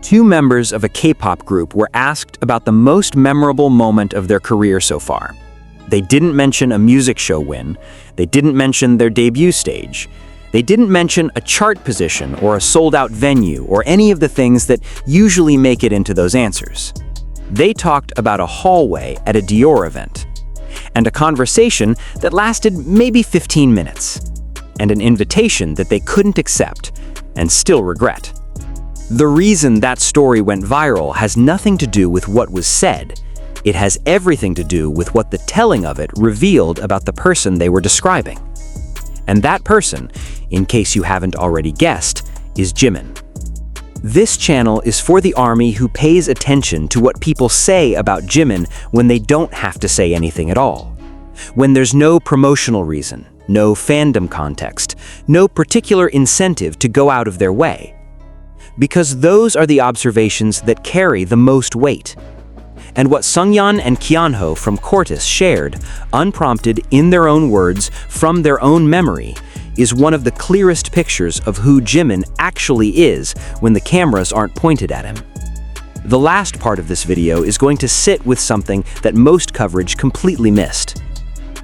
Two members of a K-pop group were asked about the most memorable moment of their career so far. They didn't mention a music show win, they didn't mention their debut stage, they didn't mention a chart position or a sold-out venue or any of the things that usually make it into those answers. They talked about a hallway at a Dior event, and a conversation that lasted maybe 15 minutes, and an invitation that they couldn't accept and still regret. The reason that story went viral has nothing to do with what was said. It has everything to do with what the telling of it revealed about the person they were describing. And that person, in case you haven't already guessed, is Jimin. This channel is for the army who pays attention to what people say about Jimin when they don't have to say anything at all. When there's no promotional reason, no fandom context, no particular incentive to go out of their way. Because those are the observations that carry the most weight. And what Sungyeon and Kyeonho from Cortis shared, unprompted in their own words, from their own memory, is one of the clearest pictures of who Jimin actually is when the cameras aren't pointed at him. The last part of this video is going to sit with something that most coverage completely missed.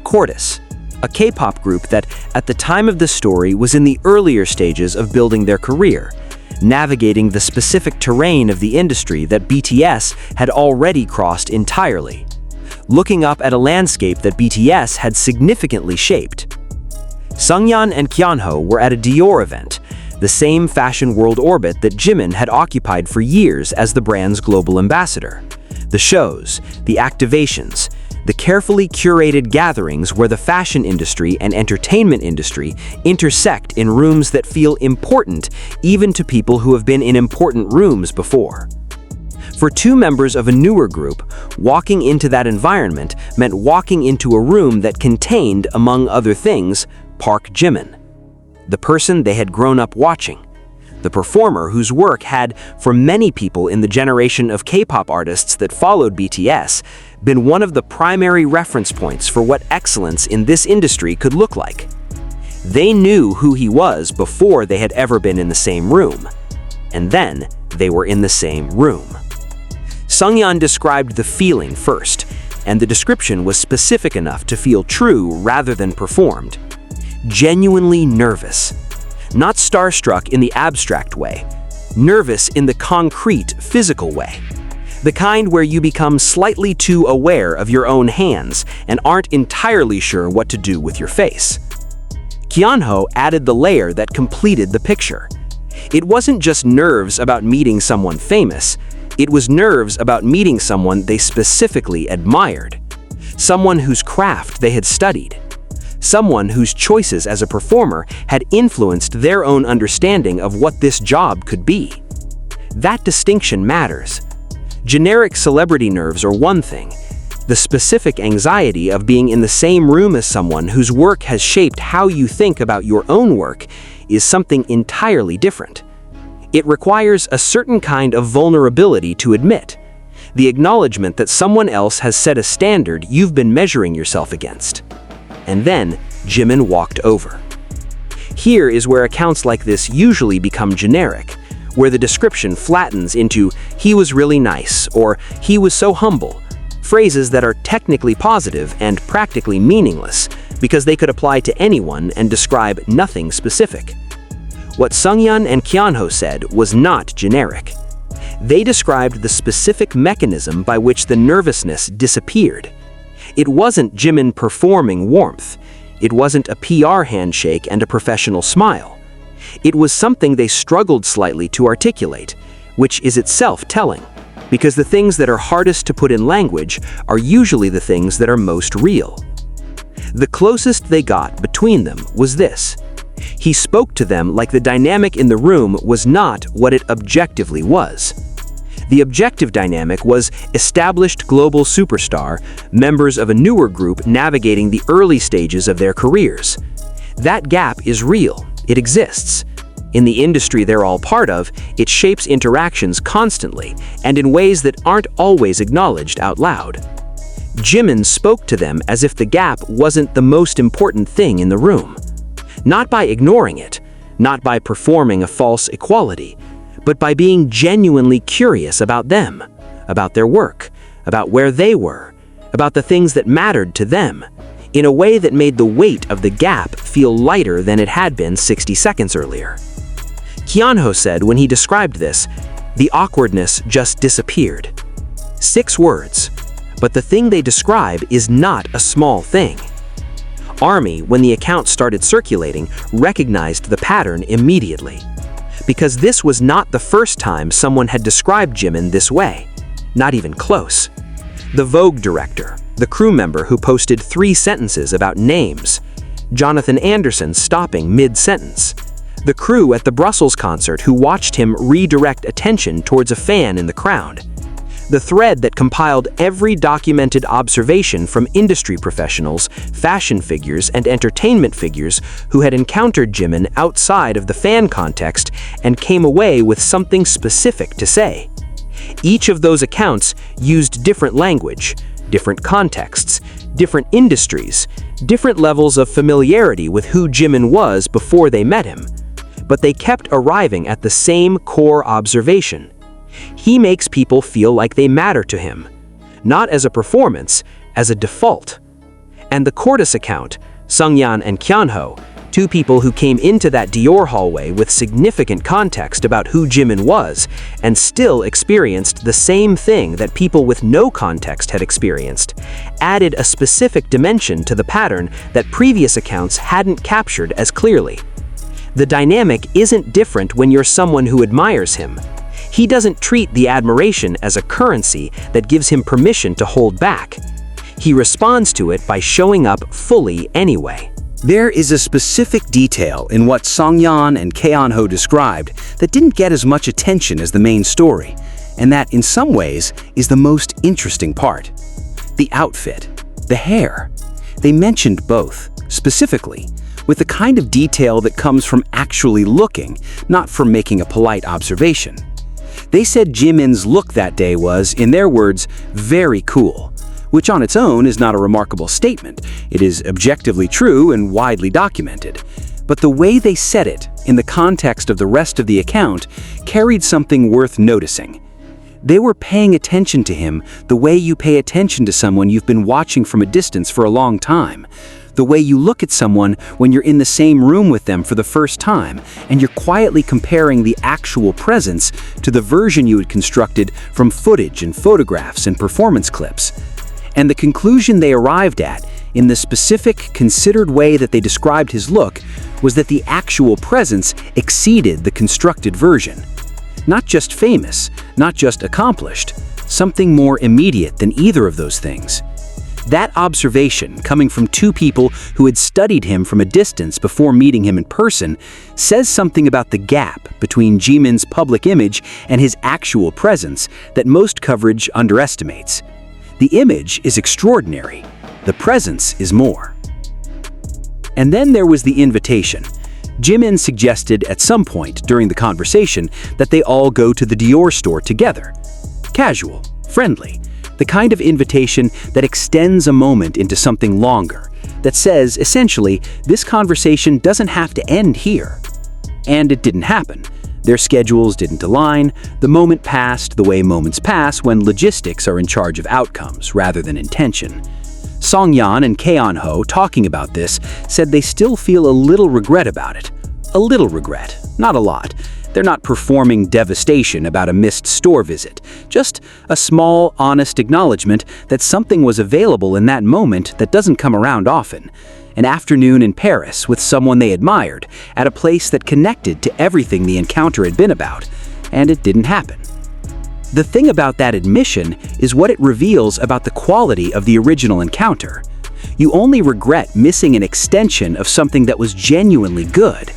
Cortis, a K-pop group that, at the time of the story, was in the earlier stages of building their career, navigating the specific terrain of the industry that BTS had already crossed entirely, looking up at a landscape that BTS had significantly shaped. Sungyeon and Kyeonho were at a Dior event, the same fashion world orbit that Jimin had occupied for years as the brand's global ambassador. The shows, the activations, the carefully curated gatherings where the fashion industry and entertainment industry intersect in rooms that feel important even to people who have been in important rooms before. For two members of a newer group, walking into that environment meant walking into a room that contained, among other things, Park Jimin, the person they had grown up watching, the performer whose work had, for many people in the generation of K-pop artists that followed BTS, been one of the primary reference points for what excellence in this industry could look like. They knew who he was before they had ever been in the same room. And then they were in the same room. Sungyeon described the feeling first, and the description was specific enough to feel true rather than performed. Genuinely nervous. Not starstruck in the abstract way, nervous in the concrete, physical way. The kind where you become slightly too aware of your own hands and aren't entirely sure what to do with your face. Kyeonho added the layer that completed the picture. It wasn't just nerves about meeting someone famous, it was nerves about meeting someone they specifically admired. Someone whose craft they had studied. Someone whose choices as a performer had influenced their own understanding of what this job could be. That distinction matters. Generic celebrity nerves are one thing. The specific anxiety of being in the same room as someone whose work has shaped how you think about your own work is something entirely different. It requires a certain kind of vulnerability to admit, the acknowledgement that someone else has set a standard you've been measuring yourself against. And then, Jimin walked over. Here is where accounts like this usually become generic, where the description flattens into, "he was really nice," or "he was so humble," phrases that are technically positive and practically meaningless, because they could apply to anyone and describe nothing specific. What Sungyeon and Kyeonho said was not generic. They described the specific mechanism by which the nervousness disappeared. It wasn't Jimin performing warmth. It wasn't a PR handshake and a professional smile. It was something they struggled slightly to articulate, which is itself telling, because the things that are hardest to put in language are usually the things that are most real. The closest they got between them was this. He spoke to them like the dynamic in the room was not what it objectively was. The objective dynamic was established global superstar, members of a newer group navigating the early stages of their careers. That gap is real. It exists. In the industry they're all part of, it shapes interactions constantly and in ways that aren't always acknowledged out loud. Jimin spoke to them as if the gap wasn't the most important thing in the room. Not by ignoring it, not by performing a false equality, but by being genuinely curious about them, about their work, about where they were, about the things that mattered to them, in a way that made the weight of the gap feel lighter than it had been 60 seconds earlier. Kyeonho said when he described this, the awkwardness just disappeared. 6 words, but the thing they describe is not a small thing. ARMY, when the account started circulating, recognized the pattern immediately. Because this was not the first time someone had described Jimin this way, not even close. The Vogue director, the crew member who posted 3 sentences about names, Jonathan Anderson stopping mid-sentence, the crew at the Brussels concert who watched him redirect attention towards a fan in the crowd, the thread that compiled every documented observation from industry professionals, fashion figures, and entertainment figures who had encountered Jimin outside of the fan context and came away with something specific to say. Each of those accounts used different language, different contexts, different industries, different levels of familiarity with who Jimin was before they met him. But they kept arriving at the same core observation. He makes people feel like they matter to him, not as a performance, as a default. And the Cortis account, Sungyeon and Kyeonho, 2 people who came into that Dior hallway with significant context about who Jimin was and still experienced the same thing that people with no context had experienced, added a specific dimension to the pattern that previous accounts hadn't captured as clearly. The dynamic isn't different when you're someone who admires him. He doesn't treat the admiration as a currency that gives him permission to hold back. He responds to it by showing up fully anyway. There is a specific detail in what Sungyeon and Kyeonho described that didn't get as much attention as the main story, and that in some ways is the most interesting part. The outfit, the hair. They mentioned both, specifically, with the kind of detail that comes from actually looking, not from making a polite observation. They said Jimin's look that day was, in their words, very cool, which on its own is not a remarkable statement. It is objectively true and widely documented. But the way they said it, in the context of the rest of the account, carried something worth noticing. They were paying attention to him the way you pay attention to someone you've been watching from a distance for a long time. The way you look at someone when you're in the same room with them for the first time, and you're quietly comparing the actual presence to the version you had constructed from footage and photographs and performance clips. And the conclusion they arrived at, in the specific, considered way that they described his look, was that the actual presence exceeded the constructed version. Not just famous, not just accomplished, something more immediate than either of those things. That observation, coming from 2 people who had studied him from a distance before meeting him in person, says something about the gap between Jimin's public image and his actual presence that most coverage underestimates. The image is extraordinary. The presence is more. And then there was the invitation. Jimin suggested at some point during the conversation that they all go to the Dior store together. Casual, friendly. The kind of invitation that extends a moment into something longer, that says, essentially, this conversation doesn't have to end here. And it didn't happen. Their schedules didn't align. The moment passed the way moments pass when logistics are in charge of outcomes rather than intention. Sungyeon and Kyeonho, talking about this, said they still feel a little regret about it. A little regret, not a lot. They're not performing devastation about a missed store visit, just a small, honest acknowledgement that something was available in that moment that doesn't come around often. An afternoon in Paris with someone they admired, at a place that connected to everything the encounter had been about, and it didn't happen. The thing about that admission is what it reveals about the quality of the original encounter. You only regret missing an extension of something that was genuinely good.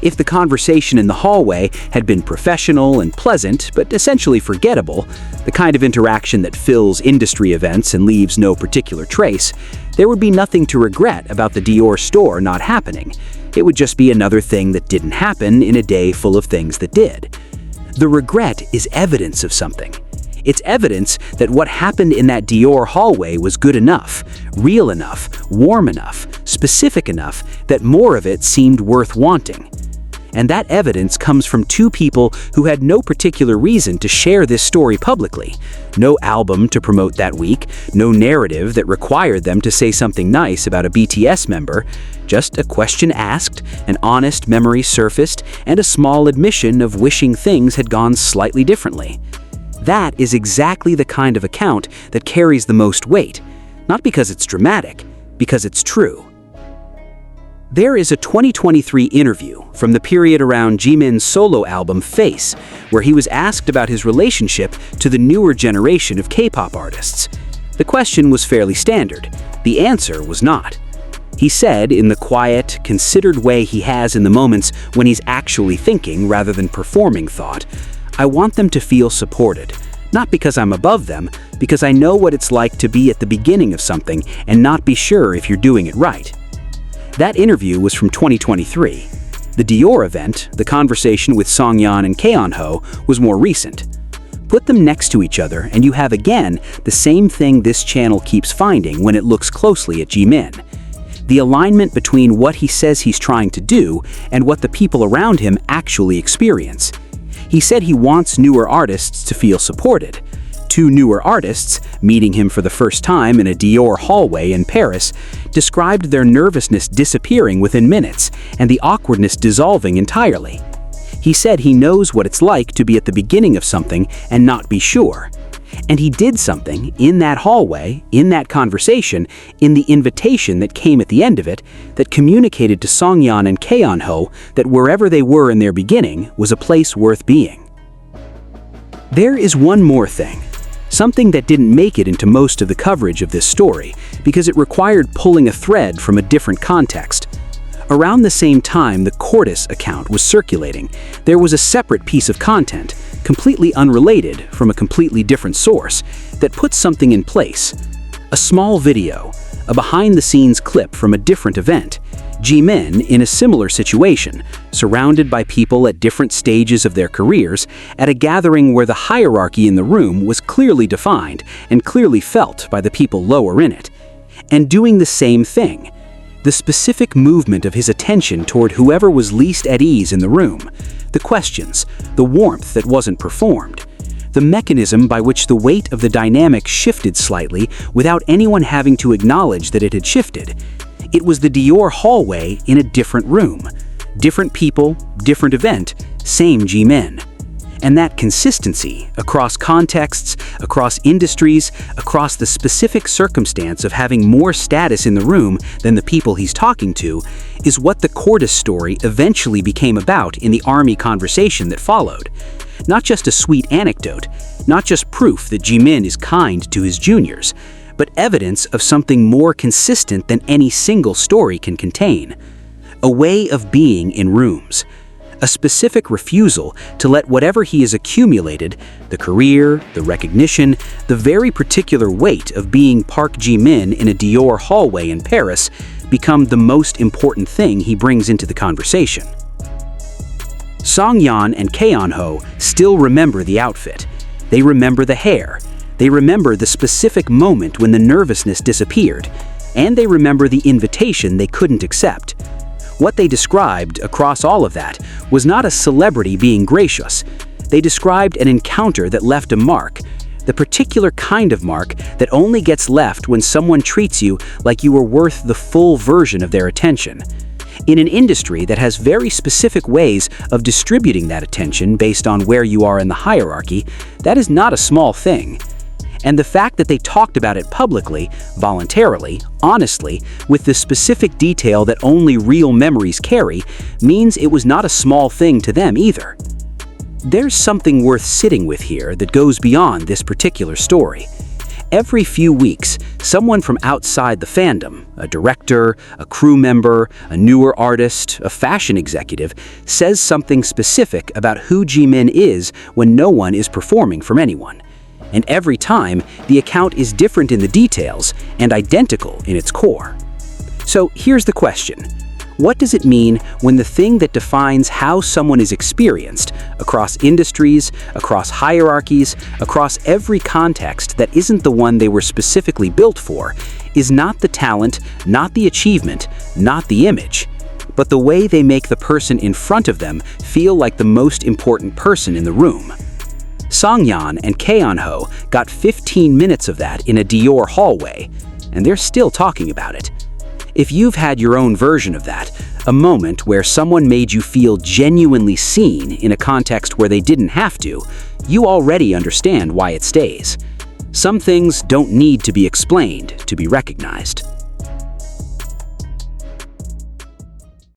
If the conversation in the hallway had been professional and pleasant, but essentially forgettable, the kind of interaction that fills industry events and leaves no particular trace, there would be nothing to regret about the Dior store not happening. It would just be another thing that didn't happen in a day full of things that did. The regret is evidence of something. It's evidence that what happened in that Dior hallway was good enough, real enough, warm enough, specific enough that more of it seemed worth wanting. and that evidence comes from two people who had no particular reason to share this story publicly. No album to promote that week, no narrative that required them to say something nice about a BTS member, just a question asked, an honest memory surfaced, and a small admission of wishing things had gone slightly differently. That is exactly the kind of account that carries the most weight, not because it's dramatic, because it's true. There is a 2023 interview from the period around Jimin's solo album Face, where he was asked about his relationship to the newer generation of K-pop artists. The question was fairly standard. The answer was not. He said, in the quiet, considered way he has in the moments when he's actually thinking rather than performing thought, "I want them to feel supported. Not because I'm above them, because I know what it's like to be at the beginning of something and not be sure if you're doing it right." That interview was from 2023. The Dior event, the conversation with Songyeon and Keonho, was more recent. Put them next to each other and you have again the same thing this channel keeps finding when it looks closely at Jimin. The alignment between what he says he's trying to do and what the people around him actually experience. He said he wants newer artists to feel supported. Two newer artists, meeting him for the first time in a Dior hallway in Paris, described their nervousness disappearing within minutes and the awkwardness dissolving entirely. He said he knows what it's like to be at the beginning of something and not be sure. And he did something in that hallway, in that conversation, in the invitation that came at the end of it, that communicated to Songyeon and Keonho that wherever they were in their beginning was a place worth being. There is one more thing. Something that didn't make it into most of the coverage of this story because it required pulling a thread from a different context. Around the same time the Cortis account was circulating, there was a separate piece of content, completely unrelated from a completely different source, that put something in place. A small video, a behind-the-scenes clip from a different event. Jimin in a similar situation, surrounded by people at different stages of their careers, at a gathering where the hierarchy in the room was clearly defined and clearly felt by the people lower in it. And doing the same thing. The specific movement of his attention toward whoever was least at ease in the room. The questions, the warmth that wasn't performed. The mechanism by which the weight of the dynamic shifted slightly without anyone having to acknowledge that it had shifted. It was the Dior hallway in a different room. Different people, different event, same Jimin. And that consistency across contexts, across industries, across the specific circumstance of having more status in the room than the people he's talking to, is what the Cortis story eventually became about in the army conversation that followed. Not just a sweet anecdote, not just proof that Jimin is kind to his juniors, but evidence of something more consistent than any single story can contain. A way of being in rooms. A specific refusal to let whatever he has accumulated, the career, the recognition, the very particular weight of being Park Jimin in a Dior hallway in Paris, become the most important thing he brings into the conversation. Songyeon and Keonho still remember the outfit. They remember the hair. They remember the specific moment when the nervousness disappeared. And they remember the invitation they couldn't accept. What they described across all of that was not a celebrity being gracious. They described an encounter that left a mark, the particular kind of mark that only gets left when someone treats you like you are worth the full version of their attention. In an industry that has very specific ways of distributing that attention based on where you are in the hierarchy, that is not a small thing. And the fact that they talked about it publicly, voluntarily, honestly, with the specific detail that only real memories carry, means it was not a small thing to them either. There's something worth sitting with here that goes beyond this particular story. Every few weeks, someone from outside the fandom, a director, a crew member, a newer artist, a fashion executive, says something specific about who Jimin is when no one is performing from anyone. And every time, the account is different in the details and identical in its core. So here's the question. What does it mean when the thing that defines how someone is experienced, across industries, across hierarchies, across every context that isn't the one they were specifically built for, is not the talent, not the achievement, not the image, but the way they make the person in front of them feel like the most important person in the room. Songyeon and Keonho got 15 minutes of that in a Dior hallway, and they're still talking about it. If you've had your own version of that, a moment where someone made you feel genuinely seen in a context where they didn't have to, you already understand why it stays. Some things don't need to be explained to be recognized.